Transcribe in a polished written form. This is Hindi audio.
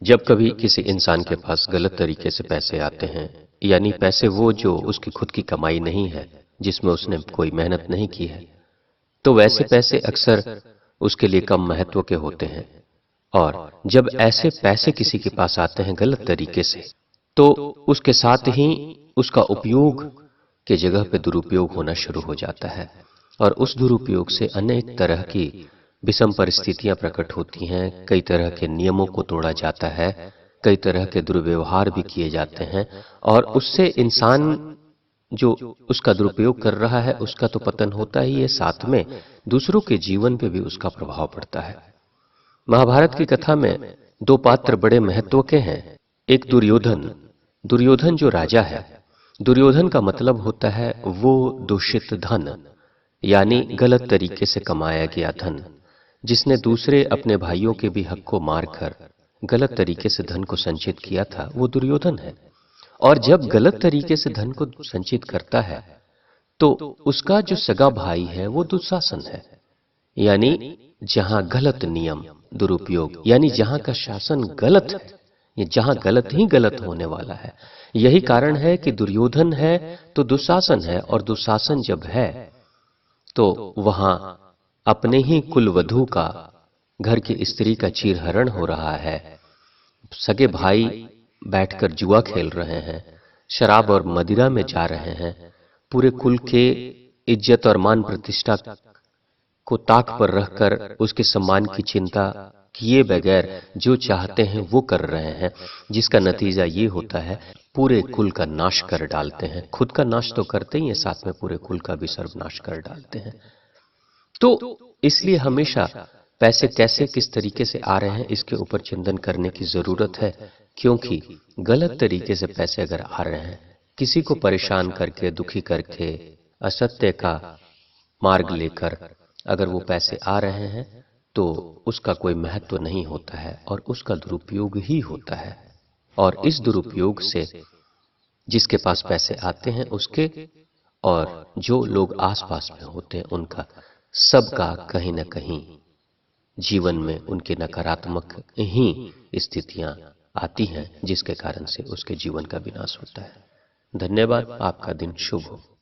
जब कभी किसी इंसान के पास गलत तरीके से पैसे आते हैं, यानी पैसे वो जो उसकी खुद की कमाई नहीं है, जिसमें उसने कोई मेहनत नहीं की है, तो वैसे पैसे अक्सर उसके लिए कम महत्व के होते हैं। और जब ऐसे पैसे किसी के पास आते हैं गलत तरीके से, तो उसके साथ ही उसका उपयोग के जगह पे दुरुपयोग होना शुरू हो जाता है। और उस दुरुपयोग से अनेक तरह की विषम परिस्थितियां प्रकट होती हैं, कई तरह के नियमों को तोड़ा जाता है, कई तरह के दुर्व्यवहार भी किए जाते हैं, और उससे इंसान जो उसका दुरुपयोग कर रहा है उसका तो पतन होता ही है, साथ में दूसरों के जीवन पे भी उसका प्रभाव पड़ता है। महाभारत की कथा में दो पात्र बड़े महत्व के हैं। एक दुर्योधन। दुर्योधन जो राजा है, दुर्योधन का मतलब होता है वो दूषित धन, यानी गलत तरीके से कमाया गया धन, जिसने दूसरे अपने भाइयों के भी हक को मारकर गलत तरीके से धन को संचित किया था, वो दुर्योधन है। और जब गलत तरीके से धन को संचित करता है तो उसका जो सगा भाई है वो दुशासन है। यानी जहां गलत नियम, दुरुपयोग, यानी जहां का शासन गलत है, ये जहां गलत ही गलत होने वाला है। यही कारण है कि दुर्योधन है तो दुशासन है, और दुशासन जब है तो वहां अपने ही कुलवधू का, घर की स्त्री का चीरहरण हो रहा है। सगे भाई बैठकर जुआ खेल रहे हैं, शराब और मदिरा में जा रहे हैं, पूरे कुल के इज्जत और मान प्रतिष्ठा को ताक पर रखकर उसके सम्मान की चिंता किए बगैर जो चाहते हैं वो कर रहे हैं, जिसका नतीजा ये होता है पूरे कुल का नाश कर डालते हैं। खुद का नाश तो करते ही हैं, साथ में पूरे कुल का भी सर्वनाश कर डालते हैं। तो इसलिए हमेशा पैसे कैसे, किस तरीके से आ रहे हैं, इसके ऊपर चिंतन करने की जरूरत है। क्योंकि गलत तरीके से पैसे अगर आ रहे हैं, किसी को परेशान करके, दुखी करके, असत्य का मार्ग लेकर अगर वो पैसे आ रहे हैं, तो उसका कोई महत्व नहीं होता है और उसका दुरुपयोग ही होता है। और इस दुरुपयोग से जिसके पास पैसे आते हैं उसके, और जो लोग आसपास में होते हैं उनका, सबका कहीं न कहीं जीवन में उनके नकारात्मक ही स्थितियां आती हैं, जिसके कारण से उसके जीवन का विनाश होता है। धन्यवाद। आपका दिन शुभ हो।